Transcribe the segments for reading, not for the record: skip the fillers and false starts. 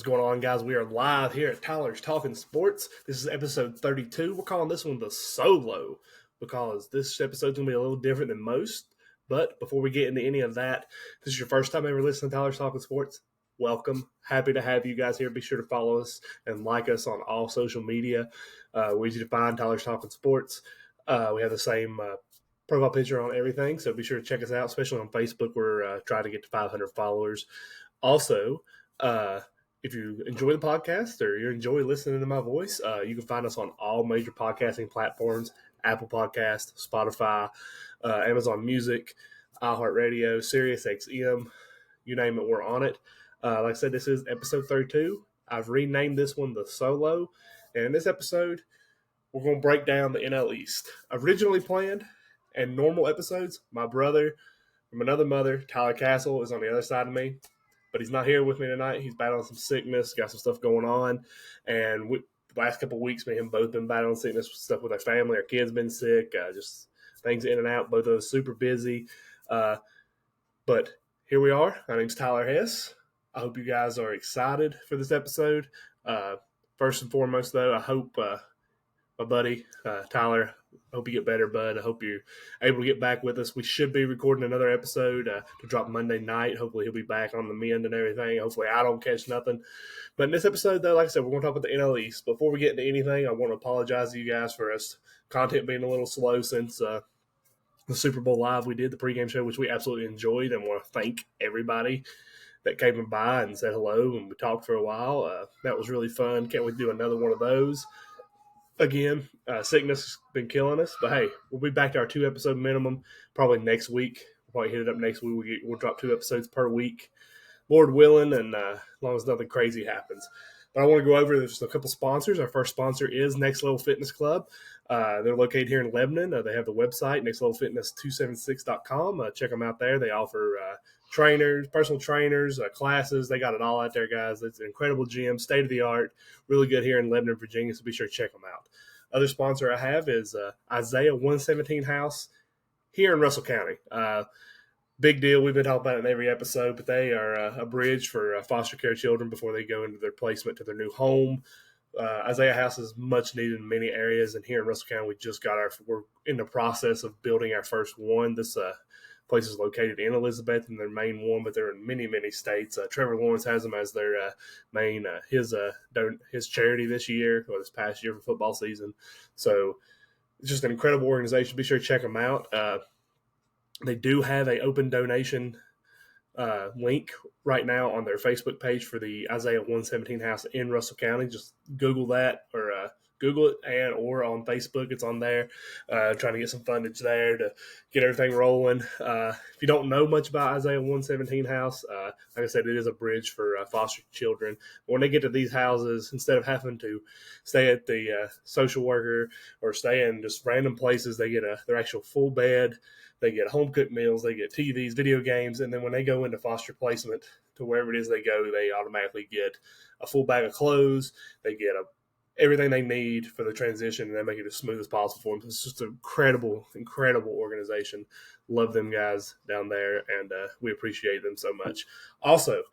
What's going on, guys? We are live here at Tyler's Talking Sports. This is episode 32. We're calling this one the solo because this episode's going to be a little different than most. But before we get into any of that, if this is your first time ever listening to Tyler's Talking Sports, welcome. Happy to have you guys here. Be sure to follow us and like us on all social media. We're easy to find, Tyler's Talking Sports. We have the same profile picture on everything, so be sure to check us out, especially on Facebook. We're trying to get to 500 followers. Also, if you enjoy the podcast or you enjoy listening to my voice, you can find us on all major podcasting platforms: Apple Podcast, Spotify, Amazon Music, iHeartRadio, SiriusXM, you name it, we're on it. Like I said, this is episode 32. I've renamed this one the Solo, and in this episode, we're going to break down the NL East. Originally planned and normal episodes, my brother from another mother, Tyler Castle, is on the other side of me. But he's not here with me tonight. He's battling some sickness, got some stuff going on. And the last couple of weeks, me and him both been battling sickness, stuff with our family. Our kids been sick, just things in and out. Both of us super busy. But here we are. My name's Tyler Hess. I hope you guys are excited for this episode. First and foremost, though, I hope my buddy, Tyler, hope you get better, bud. I hope you're able to get back with us. We should be recording another episode to drop Monday night. Hopefully he'll be back on the mend and everything. Hopefully I don't catch nothing. But in this episode, though, like I said, we're going to talk about the NL East. Before we get into anything, I want to apologize to you guys for us content being a little slow since the Super Bowl Live we did, the pregame show, which we absolutely enjoyed, and want to thank everybody that came by and said hello, and we talked for a while. That was really fun. Can't wait to do another one of those. Again, sickness has been killing us, but hey, we'll be back to our 2-episode minimum probably next week. We'll probably hit it up next week. We'll drop 2 episodes per week, Lord willing, and as long as nothing crazy happens. But I want to go over just a couple sponsors. Our first sponsor is Next Level Fitness Club. They're located here in Lebanon. They have the website, nextlevelfitness276.com. Check them out there. They offer trainers, personal trainers, classes. They got it all out there, guys. It's an incredible gym, state-of-the-art, really good here in Lebanon, Virginia, so be sure to check them out. Other sponsor I have is Isaiah 117 House here in Russell County. Big deal. We've been talking about it in every episode, but they are a bridge for foster care children before they go into their placement to their new home. Isaiah House is much needed in many areas, and here in Russell County, we're in the process of building our first one. This place is located in Elizabeth, and their main one, but they're in many, many states. Trevor Lawrence has them as their main his charity this year or this past year for football season. So it's just an incredible organization. Be sure to check them out. They do have an open donation link right now on their Facebook page for the Isaiah 117 House in Russell County. Just Google that or Google it or on Facebook. It's on there. Trying to get some fundage there to get everything rolling. If you don't know much about Isaiah 117 House, like I said, it is a bridge for foster children. When they get to these houses, instead of having to stay at the social worker or stay in just random places, they get their actual full bed. They get home-cooked meals, they get TVs, video games, and then when they go into foster placement to wherever it is they go, they automatically get a full bag of clothes. They get everything they need for the transition, and they make it as smooth as possible for them. It's just an incredible, incredible organization. Love them guys down there, and we appreciate them so much. Also,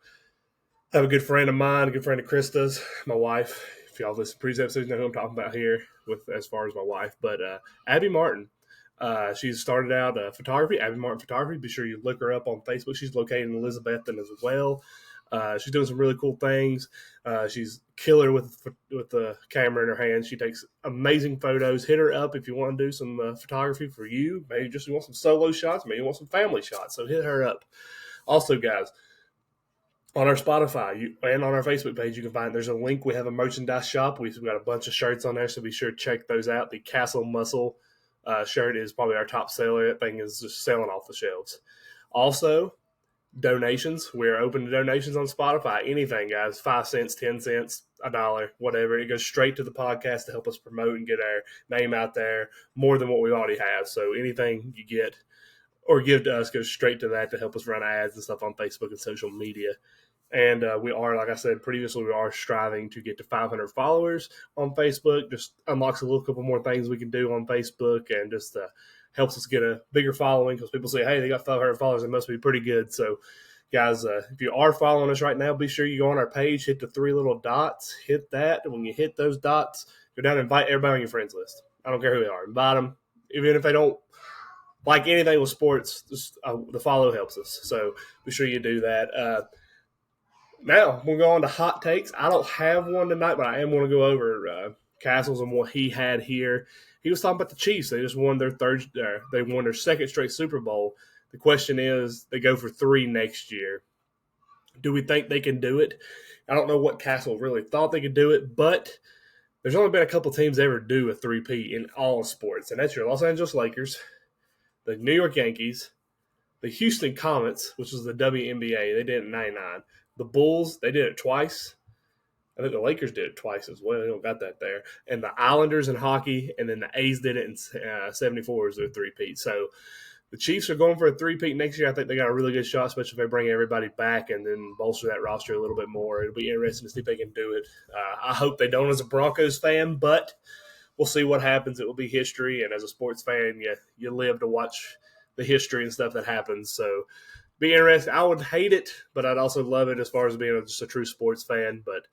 I have a good friend of mine, a good friend of Krista's, my wife. If y'all listen to previous episodes, you know who I'm talking about here as far as my wife. But Abby Martin. She's started out photography, Abby Martin Photography. Be sure you look her up on Facebook. She's located in Elizabethton as well. She's doing some really cool things. She's killer with the camera in her hand. She takes amazing photos. Hit her up if you want to do some photography for you. Maybe just you want some solo shots. Maybe you want some family shots. So hit her up. Also, guys, on our Spotify and on our Facebook page, you can find there's a link. We have a merchandise shop. We've got a bunch of shirts on there, so be sure to check those out. The Castle Muscle shirt is probably our top seller. That thing is just selling off the shelves. Also, donations. We're open to donations on Spotify. Anything, guys. 5 cents, 10 cents, $1, whatever. It goes straight to the podcast to help us promote and get our name out there more than what we already have. So anything you get or give to us goes straight to that to help us run ads and stuff on Facebook and social media. And we are, like I said previously, we are striving to get to 500 followers on Facebook. Just unlocks a little couple more things we can do on Facebook and just helps us get a bigger following because people say, hey, they got 500 followers. It must be pretty good. So Guys, if you are following us right now, be sure you go on our page, hit the three little dots, hit that. And when you hit those dots, go down and invite everybody on your friends list. I don't care who they are. Invite them. Even if they don't like anything with sports, just, the follow helps us. So be sure you do that. Now, we'll go on to hot takes. I don't have one tonight, but I am going to go over Castles and what he had here. He was talking about the Chiefs. They just won they won their second straight Super Bowl. The question is, they go for 3 next year. Do we think they can do it? I don't know what Castle really thought they could do it, but there's only been a couple teams ever do a 3-peat in all sports, and that's your Los Angeles Lakers, the New York Yankees, the Houston Comets, which was the WNBA. They did it in 99. The Bulls, they did it twice. I think the Lakers did it twice as well. They don't got that there. And the Islanders in hockey, and then the A's did it in 74 as their 3-peat. So the Chiefs are going for a 3-peat next year. I think they got a really good shot, especially if they bring everybody back and then bolster that roster a little bit more. It'll be interesting to see if they can do it. I hope they don't as a Broncos fan, but we'll see what happens. It will be history, and as a sports fan, you live to watch the history and stuff that happens. So be interesting. I would hate it, but I'd also love it as far as being just a true sports fan, but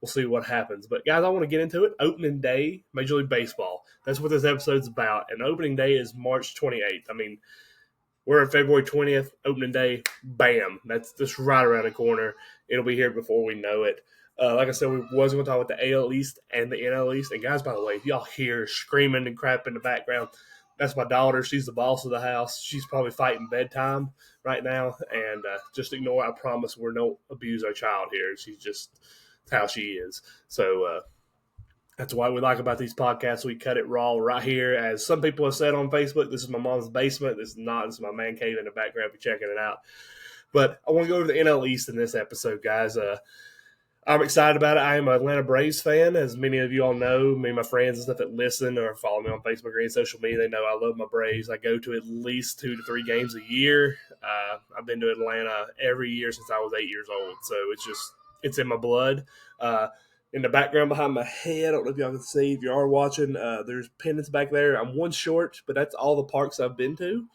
we'll see what happens. But, guys, I want to get into it. Opening day, Major League Baseball. That's what this episode's about. And opening day is March 28th. I mean, we're at February 20th, opening day, bam. That's just right around the corner. It'll be here before we know it. Like I said, we was going to talk about the AL East and the NL East. And, guys, by the way, if y'all hear screaming and crap in the background, that's my daughter. She's the boss of the house. She's probably fighting bedtime right now. And just ignore it. I promise we don't abuse our child here. She's just how she is. So that's why we like about these podcasts. We cut it raw right here. As some people have said on Facebook, this is my mom's basement. This is not. This is my man cave in the background if you're checking it out. But I want to go over the NL East in this episode, guys. I'm excited about it. I am an Atlanta Braves fan. As many of you all know, me and my friends and stuff that listen or follow me on Facebook or any social media, they know I love my Braves. I go to at least 2 to 3 games a year. I've been to Atlanta every year since I was 8 years old. So it's in my blood. In the background behind my head, I don't know if y'all can see. If you are watching, there's pennants back there. I'm one short, but that's all the parks I've been to.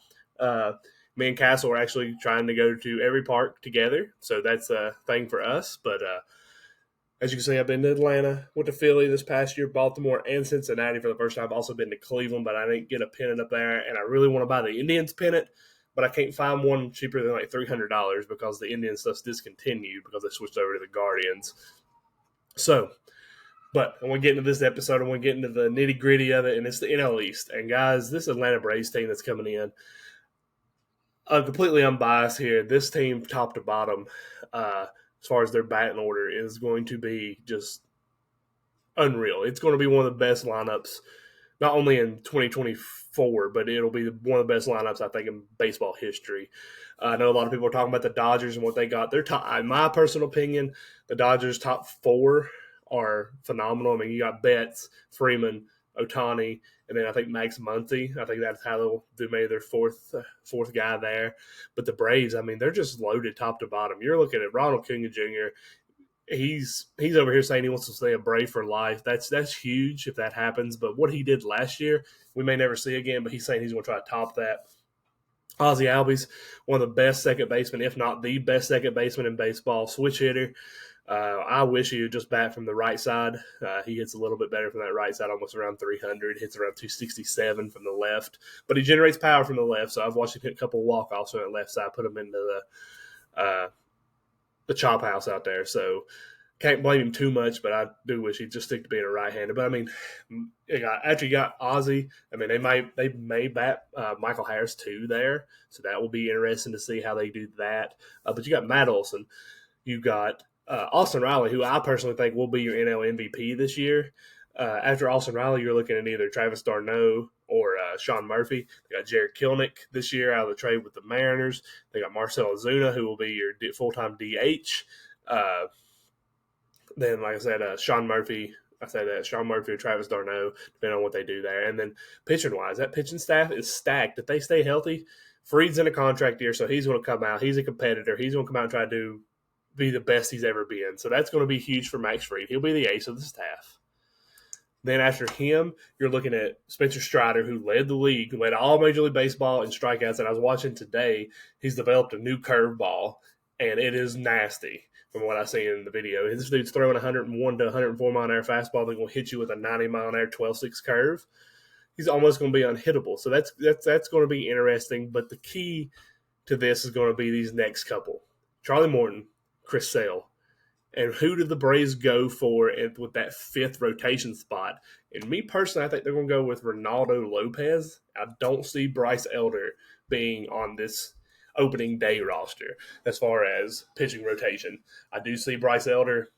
Me and Castle are actually trying to go to every park together. So that's a thing for us. But as you can see, I've been to Atlanta, went to Philly this past year, Baltimore, and Cincinnati for the first time. I've also been to Cleveland, but I didn't get a pennant up there. And I really want to buy the Indians pennant, but I can't find one cheaper than like $300 because the Indian stuff's discontinued because they switched over to the Guardians. So, but I want to get into this episode. I want to get into the nitty-gritty of it, and it's the NL East. And, guys, this Atlanta Braves team that's coming in, I'm completely unbiased here. This team, top to bottom, as far as their batting order, is going to be just unreal. It's going to be one of the best lineups, not only in 2024, but it'll be one of the best lineups, I think, in baseball history. I know a lot of people are talking about the Dodgers and what they got. They're top, in my personal opinion, the Dodgers' top 4 are phenomenal. I mean, you got Betts, Freeman, Ohtani, and then I think Max Muncy. I think that's how they'll do maybe their fourth guy there. But the Braves, I mean, they're just loaded top to bottom. You're looking at Ronald Acuna Jr. He's over here saying he wants to stay a Brave for life. That's huge if that happens. But what he did last year, we may never see again. But he's saying he's going to try to top that. Ozzie Albies, one of the best second basemen, if not the best second baseman in baseball, switch hitter. I wish he would just bat from the right side. He hits a little bit better from that right side, almost around 300. Hits around 267 from the left. But he generates power from the left, so I've watched him hit a couple walk-offs on that left side, put him into the chop house out there. So can't blame him too much, but I do wish he'd just stick to being a right-hander. But, I mean, after you got Ozzie, I mean, they may bat Michael Harris too there, so that will be interesting to see how they do that. But you got Matt Olson. You got Austin Riley, who I personally think will be your NL MVP this year. After Austin Riley, you're looking at either Travis d'Arnaud or Sean Murphy. They got Jared Kelenic this year out of the trade with the Mariners. They got Marcell Ozuna, who will be your full-time DH. Then, like I said, Sean Murphy. I say that Sean Murphy or Travis d'Arnaud, depending on what they do there. And then pitching-wise, that pitching staff is stacked. If they stay healthy, Fried's in a contract year, so he's going to come out. He's a competitor. He's going to come out and try to be the best he's ever been. So that's going to be huge for Max Fried. He'll be the ace of the staff. Then after him, you're looking at Spencer Strider, who led the league, led all Major League Baseball in strikeouts. And I was watching today, he's developed a new curveball. and it is nasty from what I see in the video. This dude's throwing 101 to 104 mile an hour fastball that's going to hit you with a 90 mile an hour 12-6 curve. He's almost going to be unhittable. So that's going to be interesting. But the key to this is going to be these next couple: Charlie Morton, Chris Sale. And who did the Braves go for with that fifth rotation spot? And me personally, I think they're going to go with Ronaldo Lopez. I don't see Bryce Elder being on this opening day roster as far as pitching rotation. I do see Bryce Elder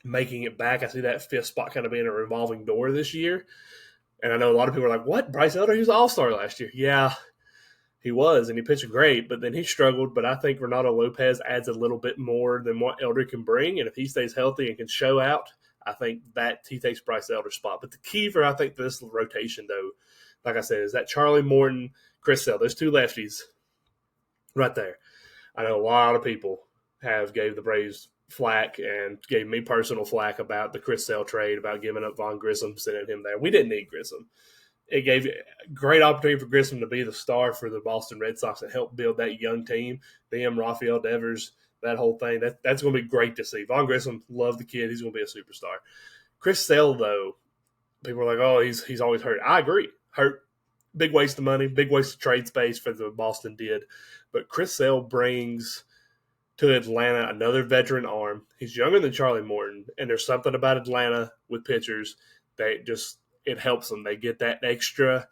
making it back. I see that fifth spot kind of being a revolving door this year. And I know a lot of people are like, what? Bryce Elder? He was an all-star last year. Yeah, he was, and he pitched great, but then he struggled. But I think Ronaldo Lopez adds a little bit more than what Elder can bring. And if he stays healthy and can show out, I think that he takes Bryce Elder's spot. But the key for, I think, this rotation, though, like I said, is that Charlie Morton, Chris Sale, those two lefties right there. I know a lot of people have gave the Braves flack and gave me personal flack about the Chris Sale trade, about giving up Vaughn Grissom, sending him there. We didn't need Grissom. It gave a great opportunity for Grissom to be the star for the Boston Red Sox and help build that young team. Them, Rafael Devers, that whole thing. That's going to be great to see. Vaughn Grissom, love the kid. He's going to be a superstar. Chris Sale, though, people are like, oh, he's always hurt. I agree. Hurt. Big waste of money, big waste of trade space for the Boston did. But Chris Sale brings to Atlanta another veteran arm. He's younger than Charlie Morton, and there's something about Atlanta with pitchers that just it helps them. They get that extra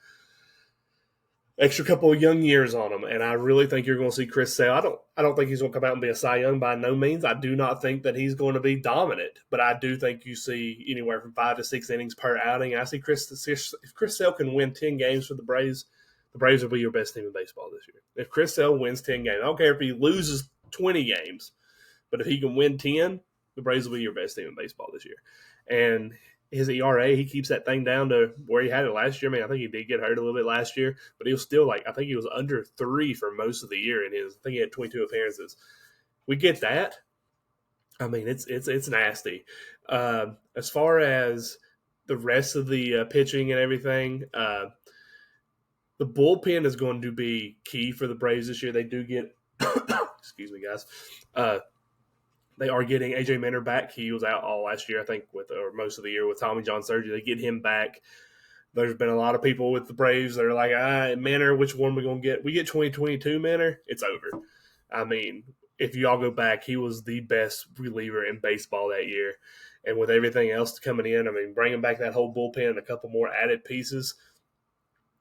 couple of young years on them, and I really think you're going to see Chris Sale. I don't think he's going to come out and be a Cy Young by no means. I do not think that he's going to be dominant, but I do think you see anywhere from 5 to 6 innings per outing. And I see if Chris Sale can win 10 games for the Braves will be your best team in baseball this year. If Chris Sale wins 10 games, I don't care if he loses 20 games, but if he can win 10, the Braves will be your best team in baseball this year. And his ERA, he keeps that thing down to where he had it last year. I mean, I think he did get hurt a little bit last year, but he was still I think he was under 3 for most of the year. I think he had 22 appearances. We get that. I mean, it's nasty. As far as the rest of the pitching and everything, the bullpen is going to be key for the Braves this year. They do get, excuse me, guys. They are getting A.J. Minter back. He was out all last year, I think, or most of the year with Tommy John surgery. They get him back. There's been a lot of people with the Braves that are like, Minter, which one are we going to get? We get 2022 Minter, it's over. I mean, if you all go back, he was the best reliever in baseball that year. And with everything else coming in, I mean, bringing back that whole bullpen and a couple more added pieces.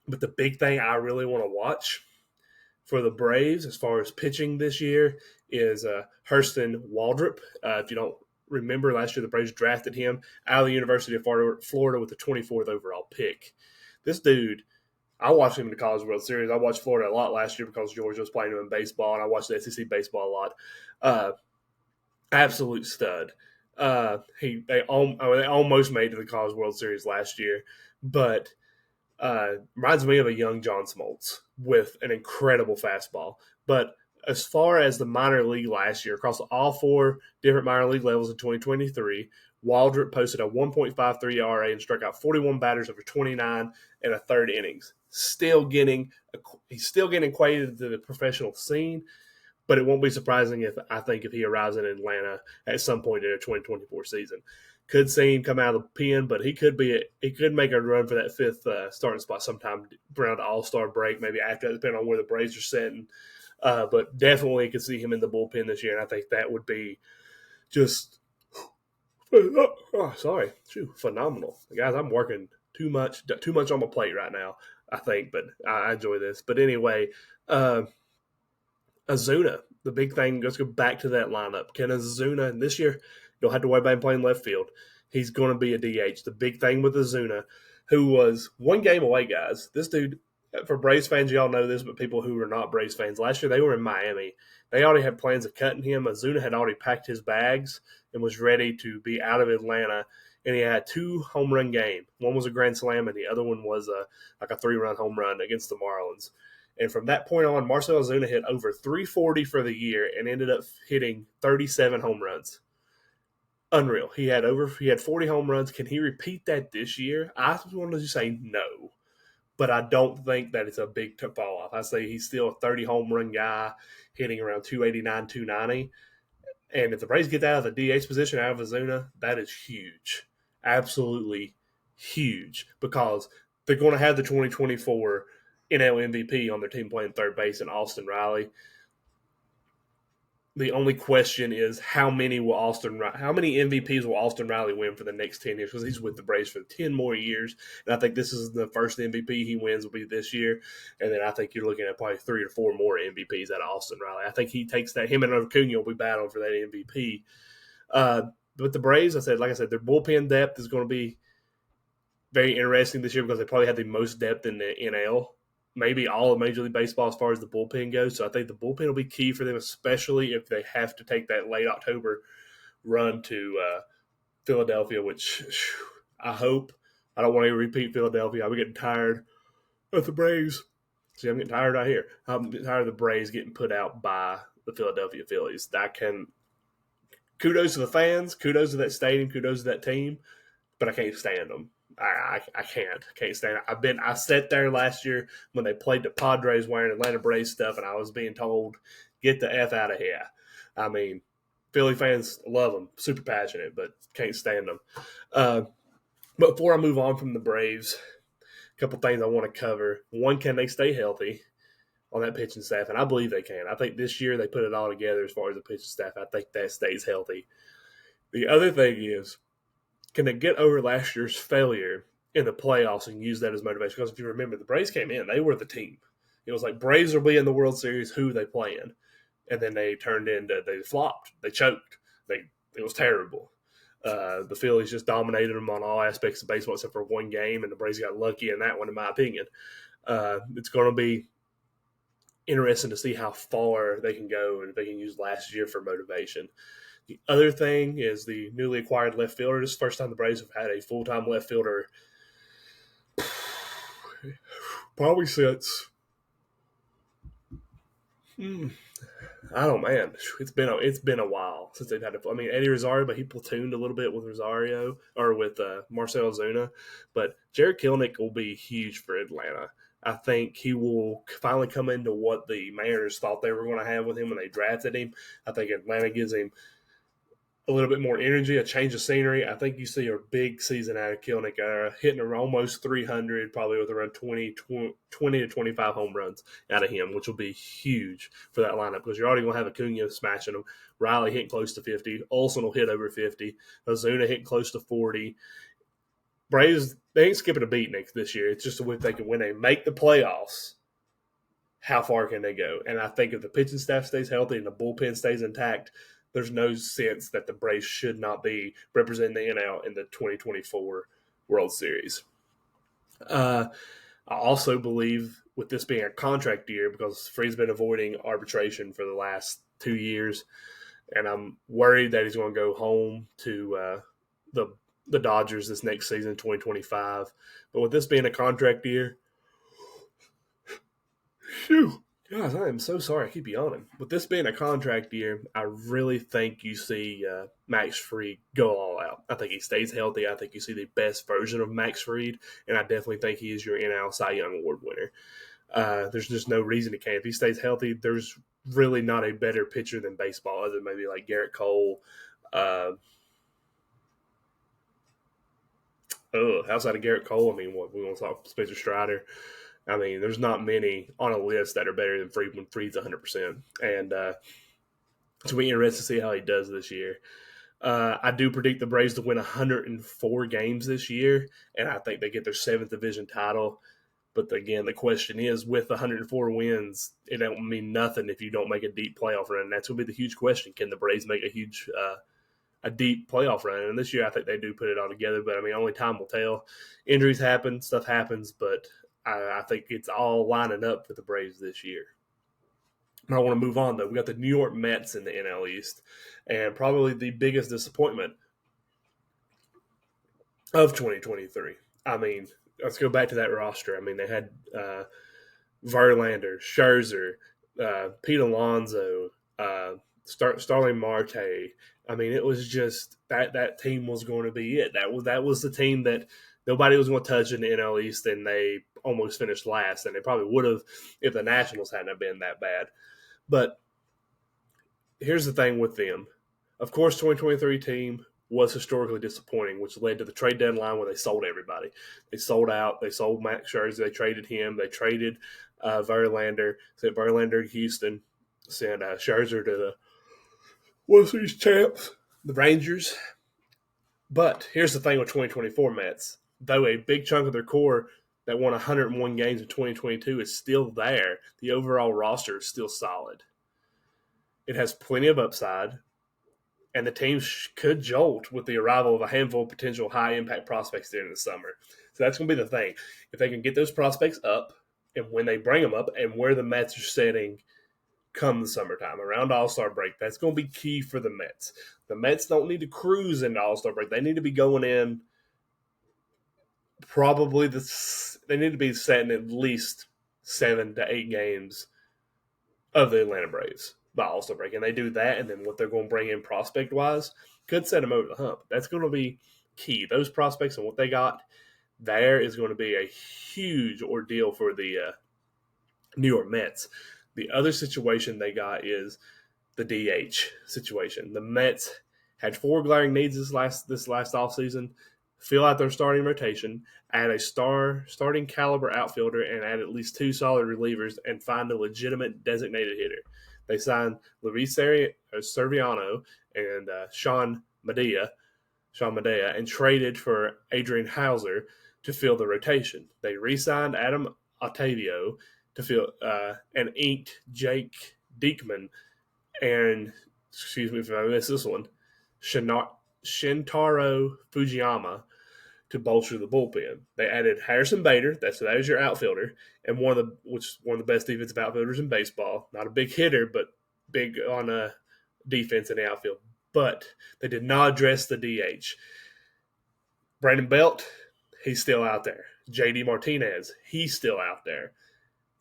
But the big thing I really want to watch for the Braves as far as pitching this year is Hurston Waldrop. If you don't remember, last year the Braves drafted him out of the University of Florida with the 24th overall pick. This dude, I watched him in the College World Series. I watched Florida a lot last year because Georgia was playing him in baseball, and I watched the SEC baseball a lot. Absolute stud. They almost made it to the College World Series last year, but reminds me of a young John Smoltz with an incredible fastball. But as far as the minor league last year, across all 4 different minor league levels in 2023, Waldrop posted a 1.53 ERA and struck out 41 batters over 29 and a third innings. He's still getting acquainted to the professional scene, but it won't be surprising if he arrives in Atlanta at some point in the 2024 season. Could see him come out of the pen, but he could make a run for that 5th starting spot sometime around the All-Star break, maybe after that, depending on where the Braves are sitting. But definitely could see him in the bullpen this year, and I think that would be just phenomenal. Guys, I'm working too much on my plate right now, I think, but I enjoy this. But anyway, Ozuna, the big thing, let's go back to that lineup. Can Ozuna, and this year, you don't have to worry about him playing left field. He's going to be a DH. The big thing with Ozuna, who was 1 game away, guys. This dude, for Braves fans, y'all know this, but people who are not Braves fans, last year they were in Miami. They already had plans of cutting him. Ozuna had already packed his bags and was ready to be out of Atlanta, and he had 2 home run game. One was a grand slam, and the other one was a 3-run home run against the Marlins. And from that point on, Marcell Ozuna hit over 340 for the year and ended up hitting 37 home runs. Unreal. He had 40 home runs. Can he repeat that this year? I wanted to say no. but I don't think that it's a big fall off. I say he's still a 30 home run guy, hitting around 289, 290. And if the Braves get out of the DH position out of Ozuna, that is huge. Absolutely huge, because they're going to have the 2024 NL MVP on their team playing third base in Austin Riley. The only question is how many MVPs will Austin Riley win for the next 10 years, because he's with the Braves for 10 more years. And I think this is the first MVP he wins will be this year. And then I think you're looking at probably 3 or 4 more MVPs out of Austin Riley. I think he takes that. Him and Acuna will be battling for that MVP. But the Braves, like I said, their bullpen depth is going to be very interesting this year, because they probably have the most depth in the NL, maybe all of Major League Baseball as far as the bullpen goes. So I think the bullpen will be key for them, especially if they have to take that late October run to Philadelphia, which I hope. I don't want to repeat Philadelphia. I'm getting tired of the Braves. See, I'm getting tired out here. I'm getting tired of the Braves getting put out by the Philadelphia Phillies. Kudos to the fans, kudos to that stadium, kudos to that team, but I can't stand them. I can't stand it. I sat there last year when they played the Padres wearing Atlanta Braves stuff, and I was being told, get the F out of here. I mean, Philly fans love them, super passionate, but can't stand them. But before I move on from the Braves, a couple things I want to cover. One, can they stay healthy on that pitching staff? And I believe they can. I think this year they put it all together as far as the pitching staff. I think that stays healthy. The other thing is, can they get over last year's failure in the playoffs and use that as motivation? Because if you remember, the Braves came in, they were the team. It was like, Braves will be in the World Series, who they playing? And then they flopped. They choked. It was terrible. The Phillies just dominated them on all aspects of baseball except for one game, and the Braves got lucky in that one, in my opinion. It's going to be interesting to see how far they can go and if they can use last year for motivation. The other thing is the newly acquired left fielder. This is the first time the Braves have had a full-time left fielder probably since I don't know, man. It's been a while since they've had Eddie Rosario, but he platooned a little bit with Rosario or with Marcell Ozuna. But Jared Kelenic will be huge for Atlanta. I think he will finally come into what the Mariners thought they were going to have with him when they drafted him. I think Atlanta gives him a little bit more energy, a change of scenery. I think you see a big season out of Kelenic, hitting almost 300, probably with around 20 to 25 home runs out of him, which will be huge for that lineup, because you're already going to have Acuna smashing them, Riley hitting close to 50, Olsen will hit over 50, Ozuna hitting close to 40. Braves, they ain't skipping a beat this year. It's just if they can make the playoffs, how far can they go? And I think if the pitching staff stays healthy and the bullpen stays intact, there's no sense that the Braves should not be representing the NL in the 2024 World Series. I also believe, with this being a contract year, because Free's been avoiding arbitration for the last 2 years, and I'm worried that he's going to go home to the Dodgers this next season, 2025. But with this being a contract year, guys, I am so sorry. I keep yawning. With this being a contract year, I really think you see Max Fried go all out. I think he stays healthy. I think you see the best version of Max Fried, and I definitely think he is your NL Cy Young Award winner. There's just no reason he can't. If he stays healthy, there's really not a better pitcher than baseball, other than maybe like Garrett Cole. Outside of Garrett Cole, we want to talk Spencer Strider. There's not many on a list that are better than Fried when Fried's 100%. And so we're interested to see how he does this year. I do predict the Braves to win 104 games this year, and I think they get their 7th division title. But again, the question is, with 104 wins, it don't mean nothing if you don't make a deep playoff run. And that's going to be the huge question. Can the Braves make a deep playoff run? And this year I think they do put it all together, but only time will tell. Injuries happen, stuff happens, but I think it's all lining up for the Braves this year. I want to move on, though. We got the New York Mets in the NL East, and probably the biggest disappointment of 2023. Let's go back to that roster. They had Verlander, Scherzer, Pete Alonso, Starling Marte. It was just that team was going to be it. That was the team that Nobody was going to touch in the NL East, and they almost finished last, and they probably would have if the Nationals hadn't been that bad. But here's the thing with them. Of course, 2023 team was historically disappointing, which led to the trade deadline where they sold everybody. They sold out. They sold Max Scherzer. They traded him. They traded Verlander. Sent Verlander to Houston. Sent Scherzer to the World Series champs, the Rangers. But here's the thing with 2024 Mets. Though a big chunk of their core that won 101 games in 2022 is still there, the overall roster is still solid. It has plenty of upside, and the team could jolt with the arrival of a handful of potential high-impact prospects during the summer. So that's going to be the thing. If they can get those prospects up, and when they bring them up, and where the Mets are setting come the summertime, around All-Star break, that's going to be key for the Mets. The Mets don't need to cruise into All-Star break. They need to be going in they need to be setting at least 7 to 8 games of the Atlanta Braves by All-Star break. And they do that, and then what they're going to bring in prospect-wise could set them over the hump. That's going to be key. Those prospects and what they got there is going to be a huge ordeal for the New York Mets. The other situation they got is the DH situation. The Mets had 4 glaring needs this last offseason. Fill out their starting rotation, add a starting caliber outfielder, and add at least 2 solid relievers, and find a legitimate designated hitter. They signed Luis Serviano and Sean Medea, and traded for Adrian Hauser to fill the rotation. They re-signed Adam Ottavio to fill and inked Jake Diekman and, excuse me if I miss this one, Shintaro Fujiyama to bolster the bullpen. They added Harrison Bader, that is your outfielder, and one of the best defensive outfielders in baseball. Not a big hitter, but big on defense in the outfield. But they did not address the DH. Brandon Belt, he's still out there. J.D. Martinez, he's still out there.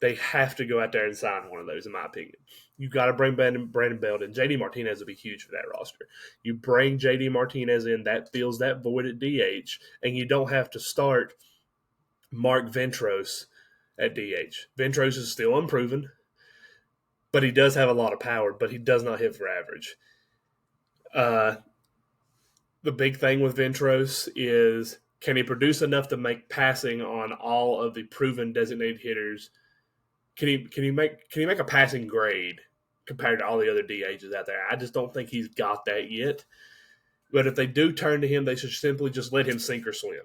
They have to go out there and sign one of those, in my opinion. You got to bring Brandon Belt in. J.D. Martinez will be huge for that roster. You bring J.D. Martinez in, that fills that void at DH, and you don't have to start Mark Ventrose at DH. Ventrose is still unproven, but he does have a lot of power, but he does not hit for average. The big thing with Ventrose is, can he produce enough to make passing on all of the proven designated hitters? Can he make a passing grade compared to all the other DHs out there? I just don't think he's got that yet. But if they do turn to him, they should simply just let him sink or swim.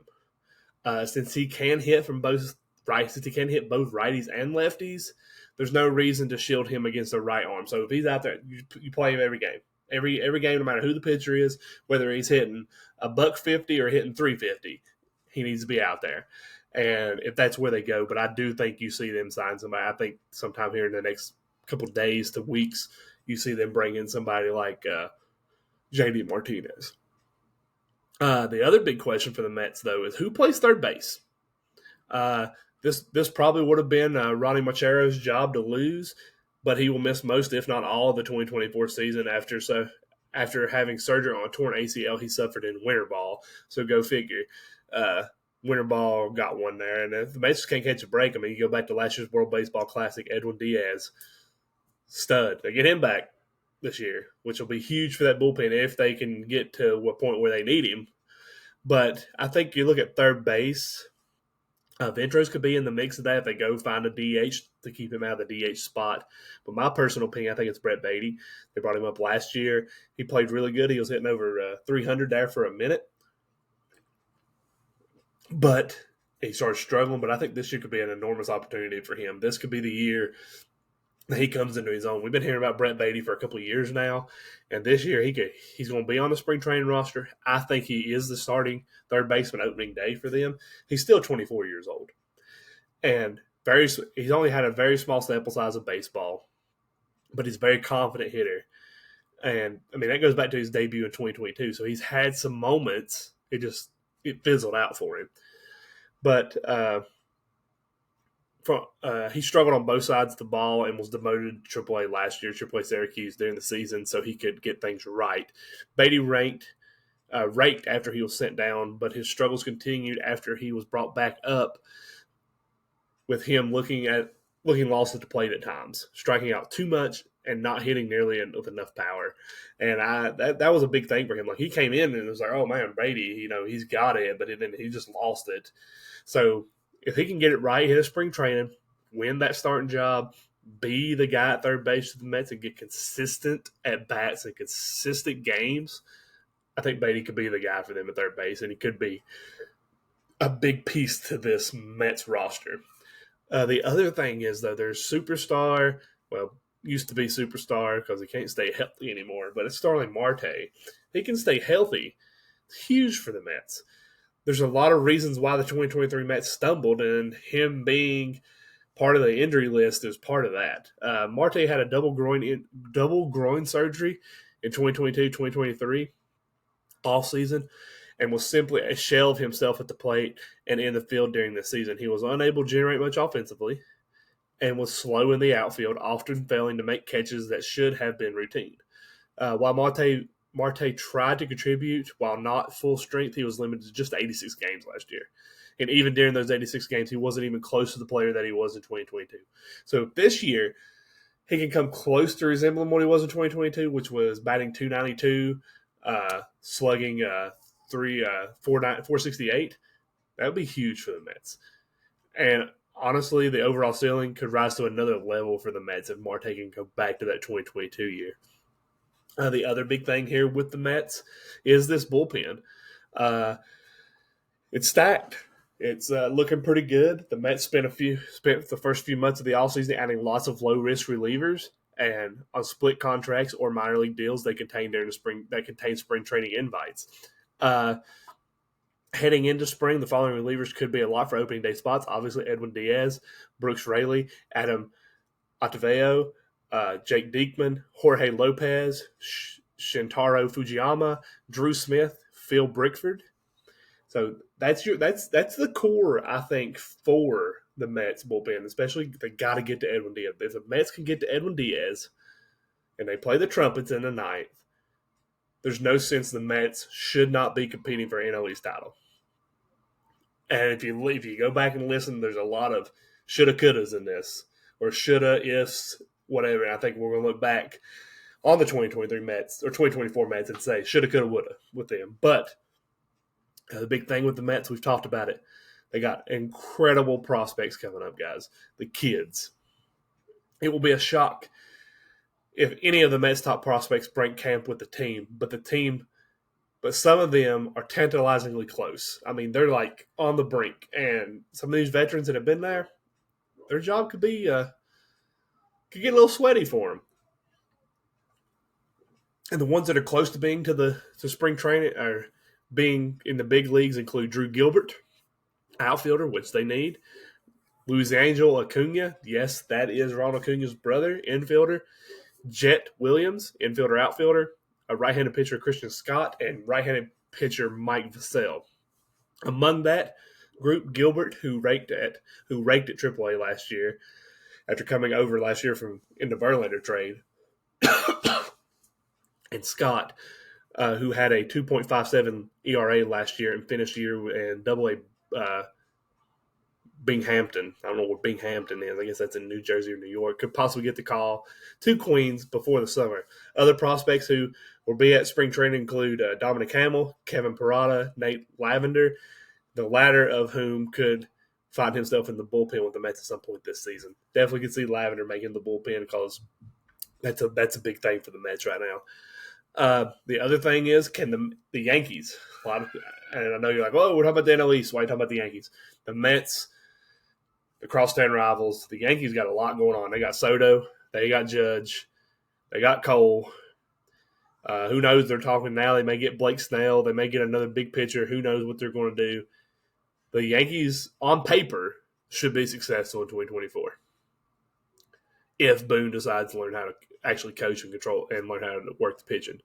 Since he can hit both righties and lefties, there's no reason to shield him against the right arm. So if he's out there, you play him every game. Every game, no matter who the pitcher is, whether he's hitting $150 or hitting $350, he needs to be out there. And if that's where they go, but I do think you see them sign somebody. I think sometime here in the next couple of days to weeks, you see them bring in somebody like J.D. Martinez. The other big question for the Mets, though, is who plays third base? This probably would have been Ronnie Machero's job to lose, but he will miss most, if not all, of the 2024 season after having surgery on a torn ACL he suffered in winter ball. So go figure. Winter ball got one there, and if the Mets can't catch a break, I mean, you go back to last year's World Baseball Classic, Edwin Diaz, stud. They get him back this year, which will be huge for that bullpen if they can get to a point where they need him. But I think you look at third base, Ventrose could be in the mix of that if they go find a DH to keep him out of the DH spot. But my personal opinion, I think it's Brett Baty. They brought him up last year. He played really good. He was hitting over 300 there for a minute. But he started struggling. But I think this year could be an enormous opportunity for him. This could be the year that he comes into his own. We've been hearing about Brett Baty for a couple of years now. And this year he's going to be on the spring training roster. I think he is the starting third baseman opening day for them. He's still 24 years old. And he's only had a very small sample size of baseball. But he's a very confident hitter. And, I mean, that goes back to his debut in 2022. So he's had some moments. It fizzled out for him. But he struggled on both sides of the ball and was demoted to AAA last year, AAA Syracuse, during the season, so he could get things right. Baty ranked raked after he was sent down, but his struggles continued after he was brought back up, with him looking lost at the plate at times, striking out too much and not hitting nearly with enough power. And that was a big thing for him. Like, he came in and it was like, oh man, Brady, he's got it, but then he just lost it. So if he can get it right, hit a spring training, win that starting job, be the guy at third base for the Mets and get consistent at bats and consistent games, I think Beatty could be the guy for them at third base, and he could be a big piece to this Mets roster. The other thing is, though, there's superstar, well, used to be superstar because he can't stay healthy anymore, but it's Starling Marte. He can stay healthy. It's huge for the Mets. There's a lot of reasons why the 2023 Mets stumbled, and him being part of the injury list is part of that. Marte had a double groin surgery in 2022-2023 off season, and was simply a shell of himself at the plate and in the field during the season. He was unable to generate much offensively and was slow in the outfield, often failing to make catches that should have been routine. While Marte tried to contribute while not full strength, he was limited to just 86 games last year. And even during those 86 games, he wasn't even close to the player that he was in 2022. So this year, he can come close to resembling what he was in 2022, which was batting .292, slugging 468. That would be huge for the Mets. And honestly, the overall ceiling could rise to another level for the Mets if Marte can go back to that 2022 year. The other big thing here with the Mets is this bullpen. It's stacked. It's looking pretty good. The Mets spent the first few months of the offseason adding lots of low-risk relievers and on split contracts or minor league deals they contain during the spring that contain spring training invites. Heading into spring, the following relievers could be a lot for opening day spots. Obviously, Edwin Diaz, Brooks Raley, Adam Ottavio, Jake Diekman, Jorge Lopez, Shintaro Fujiyama, Drew Smith, Phil Brickford. So that's the core, I think, for the Mets bullpen. Especially, they got to get to Edwin Diaz. If the Mets can get to Edwin Diaz, and they play the Trumpets in the ninth, there's no sense the Mets should not be competing for an NL East title. And if you go back and listen, there's a lot of shoulda, couldas in this, or shoulda, ifs, whatever. And I think we're going to look back on the 2023 Mets or 2024 Mets and say shoulda, coulda, woulda with them. But the big thing with the Mets, we've talked about it. They got incredible prospects coming up, guys. The kids. It will be a shock if any of the Mets' top prospects break camp with the team, but some of them are tantalizingly close. I mean, they're like on the brink, and some of these veterans that have been there, their job could get a little sweaty for them. And the ones that are close to being to spring training or being in the big leagues include Drew Gilbert, outfielder, which they need. Luis Angel Acuna, yes, that is Ron Acuna's brother, infielder. Jet Williams, infielder, outfielder. A right-handed pitcher, Christian Scott, and right-handed pitcher, Mike Vassell. Among that group, Gilbert, who raked at AAA last year after coming over last year in the Verlander trade, and Scott, who had a 2.57 ERA last year and finished the year in AA Binghamton. I don't know what Binghamton is. I guess that's in New Jersey or New York. Could possibly get the call to Queens before the summer. Other prospects who will be at spring training include Dominic Hamill, Kevin Parada, Nate Lavender, the latter of whom could find himself in the bullpen with the Mets at some point this season. Definitely can see Lavender making the bullpen because that's a big thing for the Mets right now. The other thing is, can the Yankees, and I know you're like, oh, we're talking about the NL East. Why are you talking about the Yankees? The Mets, the crosstown rivals, the Yankees got a lot going on. They got Soto, they got Judge, they got Cole. Who knows? They're talking now. They may get Blake Snell. They may get another big pitcher. Who knows what they're going to do? The Yankees, on paper, should be successful in 2024 if Boone decides to learn how to actually coach and control and learn how to work the pitching.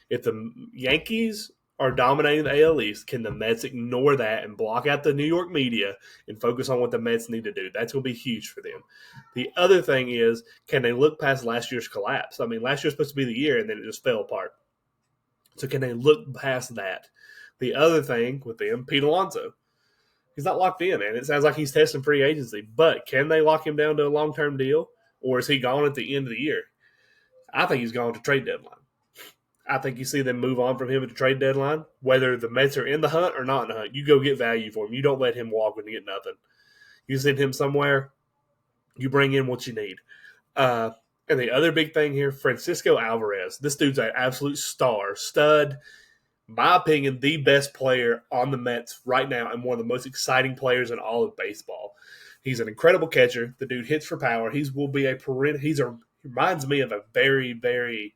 If the Yankees are dominating the AL East, can the Mets ignore that and block out the New York media and focus on what the Mets need to do? That's going to be huge for them. The other thing is, can they look past last year's collapse? I mean, last year was supposed to be the year, and then it just fell apart. So can they look past that? The other thing with them, Pete Alonso, he's not locked in, and it sounds like he's testing free agency. But can they lock him down to a long-term deal, or is he gone at the end of the year? I think he's gone to trade deadline. I think you see them move on from him at the trade deadline. Whether the Mets are in the hunt or not in the hunt, you go get value for him. You don't let him walk when you get nothing. You send him somewhere, you bring in what you need. And the other big thing here, Francisco Alvarez. This dude's an absolute stud. My opinion, the best player on the Mets right now and one of the most exciting players in all of baseball. He's an incredible catcher. The dude hits for power. He reminds me of a very, very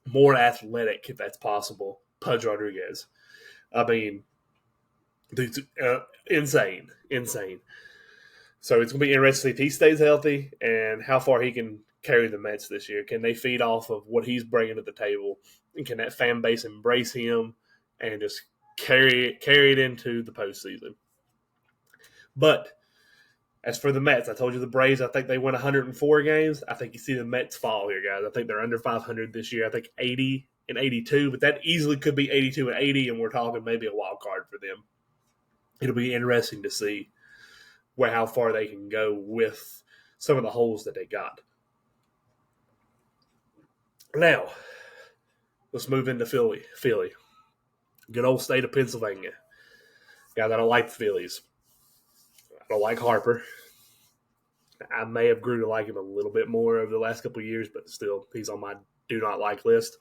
more athletic, if that's possible, Pudge Rodriguez. I mean, dude's insane. So it's going to be interesting if he stays healthy and how far he can carry the Mets this year. Can they feed off of what he's bringing to the table? And can that fan base embrace him and just carry it into the postseason? But as for the Mets, I told you the Braves, I think they win 104 games. I think you see the Mets fall here, guys. I think they're under 500 this year. I think 80 and 82, but that easily could be 82 and 80, and we're talking maybe a wild card for them. It'll be interesting to see how far they can go with some of the holes that they got. Now, let's move into Philly. Good old state of Pennsylvania. Guys, I don't like the Phillies. I don't like Harper. I may have grew to like him a little bit more over the last couple of years, but still, he's on my do not like list.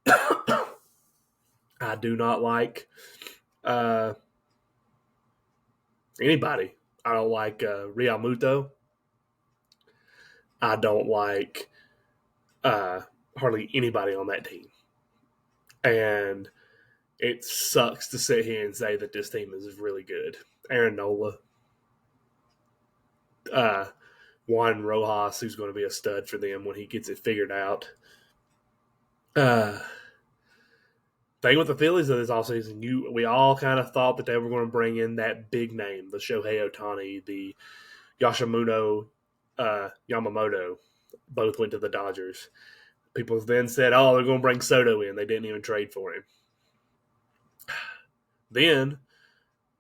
I do not like anybody. I don't like Real Muto. I don't like hardly anybody on that team. And it sucks to sit here and say that this team is really good. Aaron Nola. Juan Rojas, who's going to be a stud for them when he gets it figured out. Thing with the Phillies of this offseason, we all kind of thought that they were going to bring in that big name, the Shohei Ohtani, the Yamamoto, both went to the Dodgers. People then said, they're going to bring Soto in. They didn't even trade for him. Then,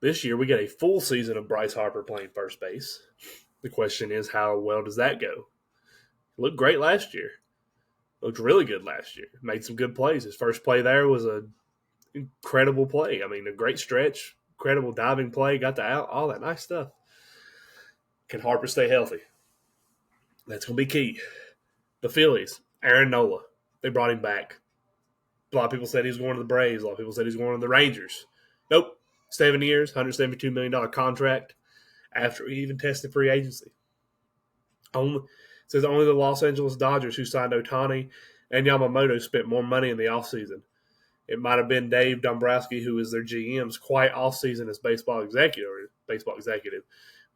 this year, we get a full season of Bryce Harper playing first base. The question is, how well does that go? It looked great last year. Looked really good last year. Made some good plays. His first play there was an incredible play. I mean, a great stretch, incredible diving play, got the out, all that nice stuff. Can Harper stay healthy? That's going to be key. The Phillies, Aaron Nola, they brought him back. A lot of people said he was going to the Braves. A lot of people said he's going to the Rangers. Nope. 7 years, $172 million contract after he even tested free agency. Says only the Los Angeles Dodgers, who signed Ohtani and Yamamoto, spent more money in the offseason. It might have been Dave Dombrowski, who is their GM's quiet offseason as baseball executive.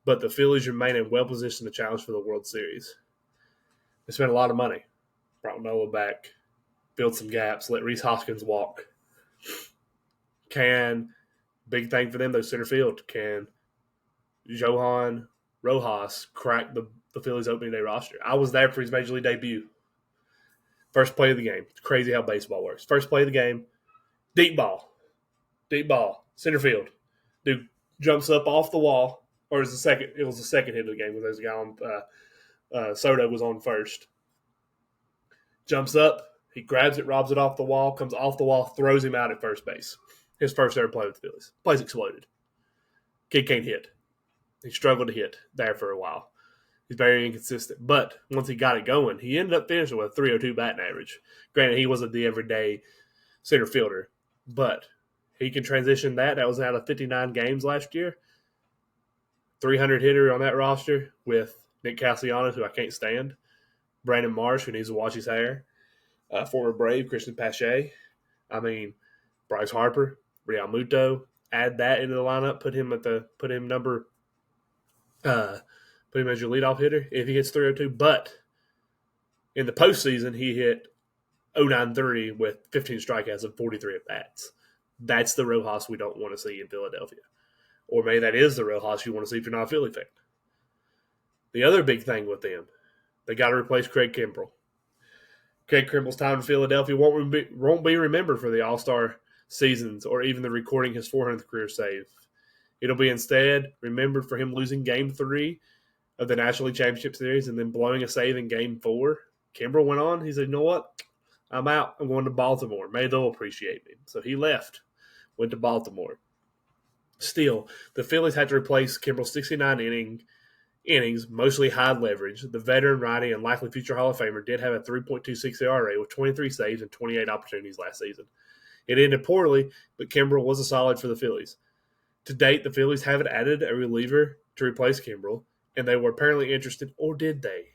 But the Phillies remain in well positioned to challenge for the World Series. They spent a lot of money. Brought Nola back, filled some gaps, let Rhys Hoskins walk. Big thing for them, though, center field. Can Johan Rojas crack the Phillies opening day roster? I was there for his Major League debut. First play of the game. It's crazy how baseball works. First play of the game, deep ball, center field. Dude jumps up off the wall, or it was the second hit of the game because there's a guy on Soto was on first. Jumps up, he grabs it, robs it off the wall, comes off the wall, throws him out at first base. His first ever play with the Phillies. Place exploded. Kid can't hit. He struggled to hit there for a while. He's very inconsistent. But once he got it going, he ended up finishing with a .302 batting average. Granted, he wasn't the everyday center fielder, but he can transition that. That was out of 59 games last year. 300 hitter on that roster with Nick Castellanos, who I can't stand. Brandon Marsh, who needs to wash his hair. Former Brave, Christian Pache. I mean, Bryce Harper, Real Muto. Add that into the lineup. Put him as your leadoff hitter if he hits .302. But in the postseason, he hit .093 with 15 strikeouts and 43 at bats. That's the Rojas we don't want to see in Philadelphia. Or maybe that is the Rojas you want to see if you're not a Philly fan. The other big thing with them, they got to replace Craig Kimbrell. Craig Kimball's time in Philadelphia won't be remembered for the All-Star seasons or even the recording his 400th career save. It'll be instead remembered for him losing Game 3 of the National League Championship Series and then blowing a save in Game 4. Kimbrel went on. He said, you know what? I'm out. I'm going to Baltimore. Maybe they'll appreciate me. So he left, went to Baltimore. Still, the Phillies had to replace Kimbrel's 69 innings, mostly high leverage. The veteran righty and likely future Hall of Famer did have a 3.26 ERA with 23 saves and 28 opportunities last season. It ended poorly, but Kimbrel was a solid for the Phillies. To date, the Phillies haven't added a reliever to replace Kimbrel, and they were apparently interested, or did they?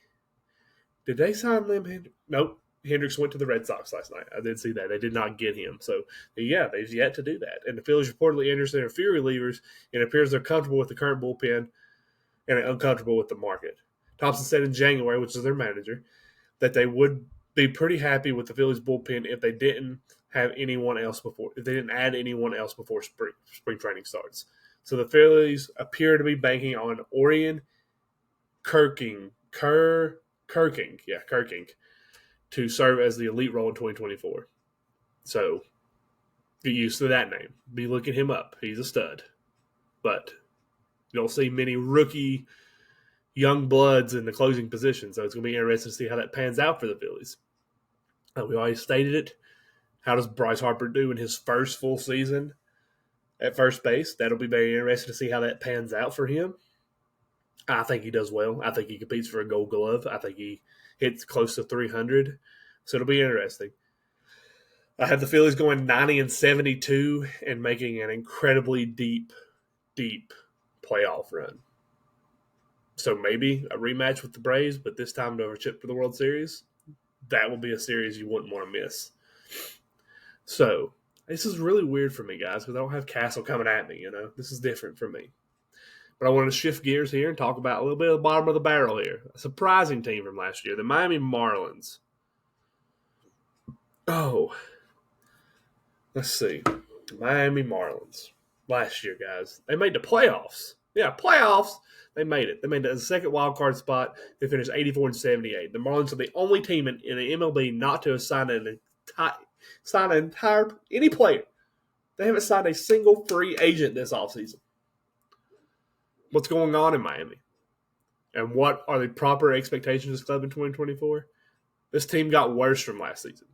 Did they sign Liam Hendriks? Nope. Hendricks went to the Red Sox last night. I did see that. They did not get him. So, yeah, they've yet to do that. And the Phillies reportedly interested in a few relievers, and it appears they're comfortable with the current bullpen and uncomfortable with the market. Thompson said in January, which is their manager, that they would be pretty happy with the Phillies bullpen if they didn't have anyone else before, if they didn't add anyone else before spring training starts. So the Phillies appear to be banking on Orion Kirking to serve as the elite role in 2024. So get used to that name. Be looking him up. He's a stud. But you don't see many rookie young bloods in the closing position. So it's going to be interesting to see how that pans out for the Phillies. We already stated it. How does Bryce Harper do in his first full season at first base? That'll be very interesting to see how that pans out for him. I think he does well. I think he competes for a Gold Glove. I think he hits close to 300. So it'll be interesting. I have the Phillies going 90-72 and making an incredibly deep playoff run. So maybe a rematch with the Braves, but this time to overchip for the World Series. That will be a series you wouldn't want to miss. So this is really weird for me, guys, because I don't have Castle coming at me. This is different for me. But I want to shift gears here and talk about a little bit of the bottom of the barrel here. A surprising team from last year, the Miami Marlins. Oh, let's see. Miami Marlins. Last year, guys. They made the playoffs. Yeah, playoffs. They made it. They made the second wild card spot. They finished 84-78. The Marlins are the only team in the MLB not to have signed any player. They haven't signed a single free agent this offseason. What's going on in Miami? And what are the proper expectations of this club in 2024? This team got worse from last season.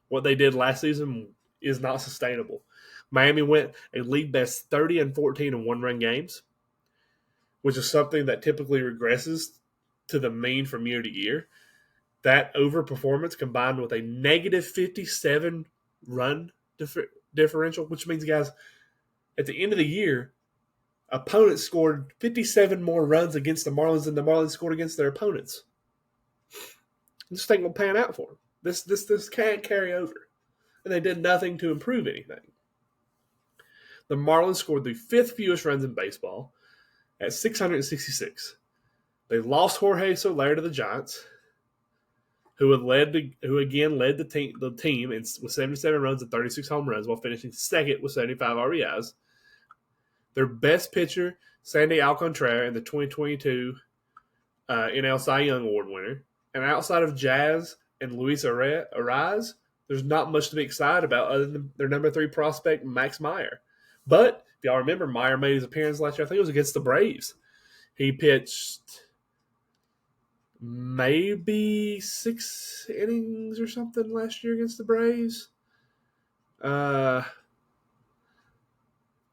What they did last season is not sustainable. Miami went a league best 30-14 in one-run games, which is something that typically regresses to the mean from year to year. That overperformance combined with a negative 57 run differential, which means, guys, at the end of the year, opponents scored 57 more runs against the Marlins than the Marlins scored against their opponents. This thing will pan out for them. This can't carry over. And they did nothing to improve anything. The Marlins scored the fifth fewest runs in baseball at 666. They lost Jorge Soler to the Giants, who again led the team with 77 runs and 36 home runs while finishing second with 75 RBIs. Their best pitcher, Sandy Alcantara, and the 2022 NL Cy Young Award winner. And outside of Jazz and Luis Arraez, there's not much to be excited about other than their number 3 prospect, Max Meyer. But if y'all remember, Meyer made his appearance last year. I think it was against the Braves. He pitched maybe 6 innings or something last year against the Braves. And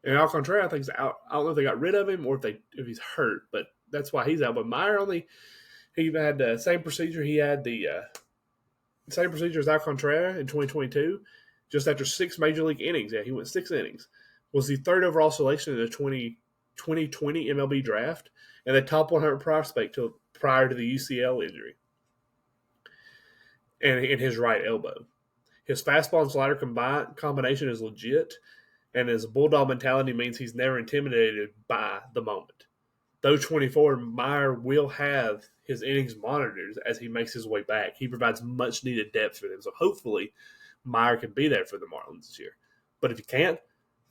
Alcantara, I think, is out. I don't know if they got rid of him or if he's hurt, but that's why he's out. But Meyer he had the same procedure. He had the same procedure as Alcantara in 2022, just after 6 major league innings. Yeah, he went 6 innings. Was the 3rd overall selection in the 2020 MLB draft and the top 100 prospect prior to the UCL injury and in his right elbow. His fastball and slider combination is legit, and his bulldog mentality means he's never intimidated by the moment. Though 24, Meyer will have his innings monitored as he makes his way back. He provides much-needed depth for them, so hopefully Meyer can be there for the Marlins this year. But if he can't,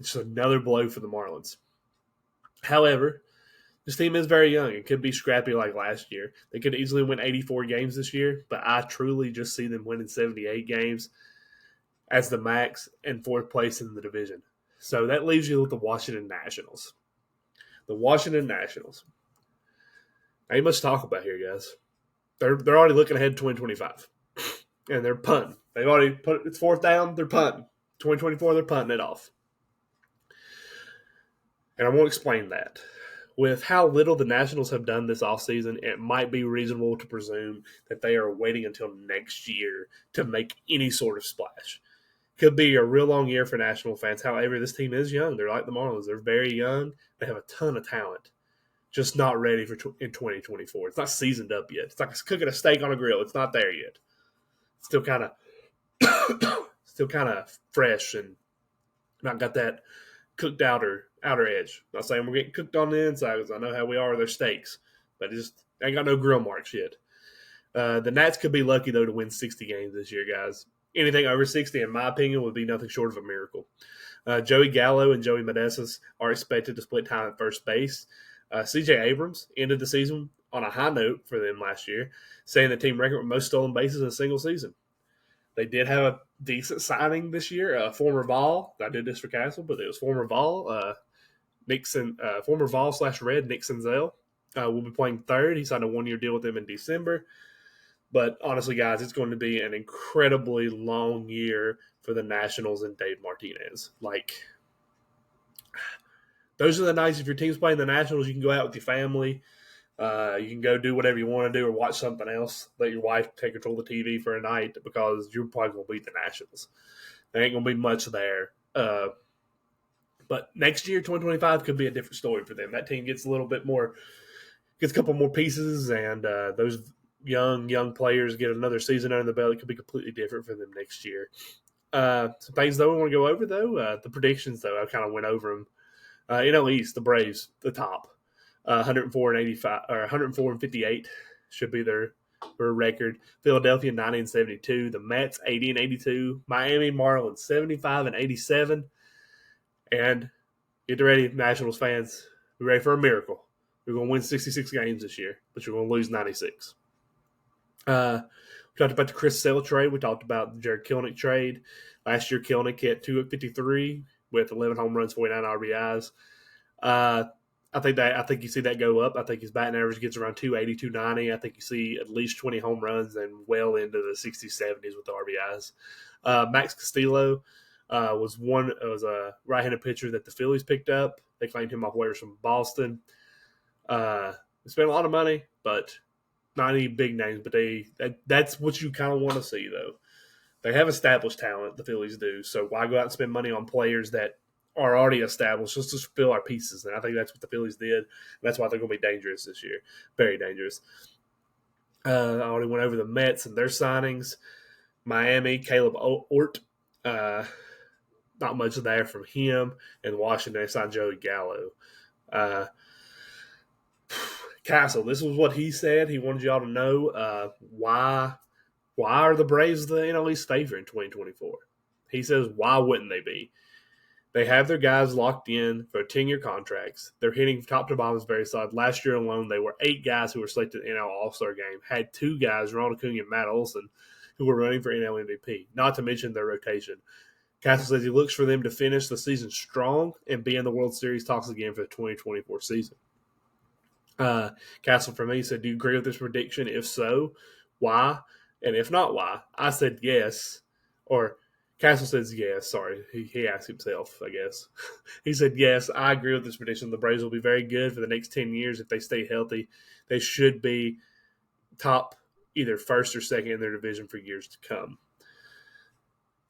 it's just another blow for the Marlins. However, This team is very young. It could be scrappy like last year. They could easily win 84 games this year, but I truly just see them winning 78 games as the max and fourth place in the division. So that leaves you with the Washington Nationals. The Washington Nationals. Ain't much to talk about here, guys. They're already looking ahead to 2025, and they're punting. They've already put it's fourth down. They're punting. 2024, they're punting it off. And I won't explain that. With how little the Nationals have done this offseason, it might be reasonable to presume that they are waiting until next year to make any sort of splash. Could be a real long year for National fans. However, this team is young. They're like the Marlins. They're very young. They have a ton of talent, just not ready for in 2024. It's not seasoned up yet. It's like cooking a steak on a grill. It's not there yet. It's still kind of fresh and not got that cooked outer edge. I'm not saying we're getting cooked on the inside because I know how we are with their steaks, but it just ain't got no grill marks yet. The Nats could be lucky though to win 60 games this year, guys. Anything over 60, in my opinion, would be nothing short of a miracle. Joey Gallo and Joey Meneses are expected to split time at first base. C.J. Abrams ended the season on a high note for them last year, saying the team record with most stolen bases in a single season. They did have a decent signing this year. Former Vol, I did this for Castle, but it was former Vol, former Vol/Red Nick Senzel. Will be playing third. He signed a one-year deal with them in December. But honestly, guys, it's going to be an incredibly long year for the Nationals and Dave Martinez. Those are the nights if your team's playing the Nationals, you can go out with your family. You can go do whatever you want to do or watch something else. Let your wife take control of the TV for a night because you're probably going to beat the Nationals. There ain't going to be much there. But next year, 2025, could be a different story for them. That team gets a little bit more, gets a couple more pieces, and those young players get another season under the belt. It could be completely different for them next year. Some things, though, we want to go over, though. The predictions, though, I kind of went over them. NL East, the Braves, the top. 104-58 should be their record. Philadelphia 90-72. The Mets 80-82. Miami Marlins 75-87. And get ready, Nationals fans. We're ready for a miracle. We're going to win 66 games this year, but you're going to lose 96. We talked about the Chris Sale trade. We talked about the Jared Kelenic trade. Last year, Kelenic hit 253 with 11 home runs, 49 RBIs. I think you see that go up. I think his batting average gets around 280, 290. I think you see at least 20 home runs and well into the 60s, 70s with the RBIs. Max Castillo was a right-handed pitcher that the Phillies picked up. They claimed him off waivers from Boston. They spent a lot of money, but not any big names. But that's what you kind of want to see, though. They have established talent, the Phillies do. So why go out and spend money on players that are already established just to fill our pieces? And I think that's what the Phillies did. And that's why they're going to be dangerous this year. Very dangerous. I already went over the Mets and their signings. Miami, Caleb Ort. Not much there from him. And Washington, they signed Joey Gallo. Castle, this was what he said. He wanted y'all to know why are the Braves the NL East favorite in 2024? He says, why wouldn't they be? They have their guys locked in for 10-year contracts. They're hitting top to bottom is very solid. Last year alone, they were 8 guys who were selected in NL All-Star game. Had 2 guys, Ronald Acuna and Matt Olson, who were running for NL MVP. Not to mention their rotation. Castle says he looks for them to finish the season strong and be in the World Series talks again for the 2024 season. Castle, for me, said, do you agree with this prediction? If so, why? And if not, why? I said yes. Or Castle says yes. Sorry, he asked himself, I guess. He said, yes, I agree with this prediction. The Braves will be very good for the next 10 years if they stay healthy. They should be top, either first or second in their division for years to come.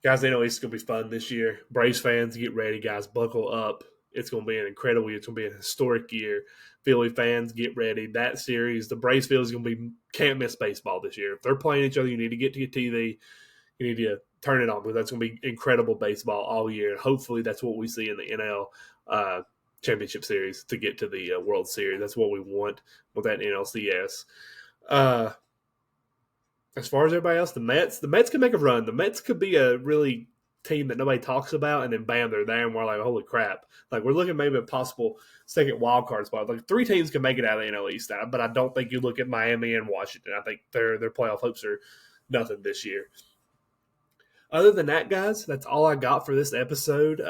Guys, they know it's going to be fun this year. Braves fans, get ready, guys. Buckle up. It's going to be an incredible year. It's going to be an historic year. Philly fans, get ready. That series, the Braves Phillies, is going to be can't miss baseball this year. If they're playing each other, you need to get to your TV. You need to turn it on because that's going to be incredible baseball all year. And hopefully that's what we see in the NL Championship Series to get to the World Series. That's what we want with that NLCS. As far as everybody else, the Mets can make a run. The Mets could be a really team that nobody talks about, and then bam, they're there, and we're like, holy crap! Like we're looking maybe at a possible second wild card spot. Like 3 teams can make it out of the NL East, but I don't think you look at Miami and Washington. I think their playoff hopes are nothing this year. Other than that, guys, that's all I got for this episode.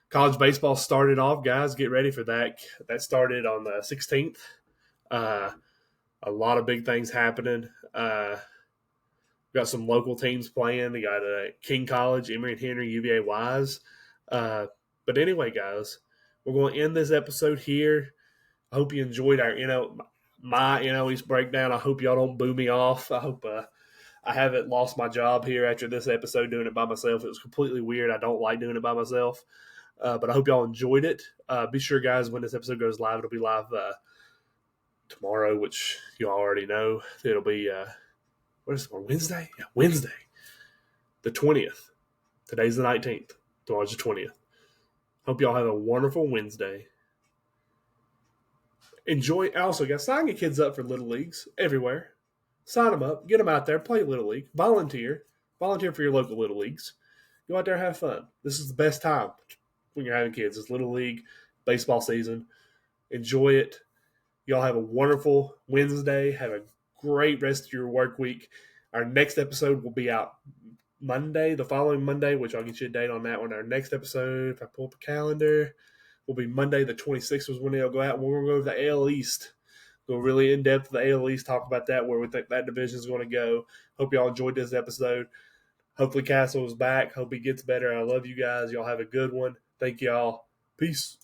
College baseball started off, guys. Get ready for that. That started on the 16th. A lot of big things happening. Got some local teams playing. We got King College, Emory and Henry, UVA Wise. But anyway, guys, we're going to end this episode here. I hope you enjoyed our my NL East breakdown. I hope y'all don't boo me off. I hope I haven't lost my job here after this episode doing it by myself. It was completely weird. I don't like doing it by myself. But I hope y'all enjoyed it. Be sure, guys, when this episode goes live, it'll be live tomorrow, which you already know. It'll be, what is it, Wednesday? Yeah, Wednesday, the 20th. Today's the 19th. Tomorrow's the 20th. Hope y'all have a wonderful Wednesday. Enjoy. Also, guys, sign your kids up for Little Leagues everywhere. Sign them up. Get them out there. Play Little League. Volunteer. Volunteer for your local Little Leagues. Go out there and have fun. This is the best time when you're having kids. It's Little League baseball season. Enjoy it. Y'all have a wonderful Wednesday. Have a great rest of your work week. Our next episode will be out Monday, the following Monday, which I'll get you a date on that one. Our next episode, if I pull up a calendar, will be Monday the 26th was when it'll go out. We're going to go over the AL East. Go really in-depth with the AL East, talk about that, where we think that division is going to go. Hope y'all enjoyed this episode. Hopefully Castle is back. Hope he gets better. I love you guys. Y'all have a good one. Thank y'all. Peace.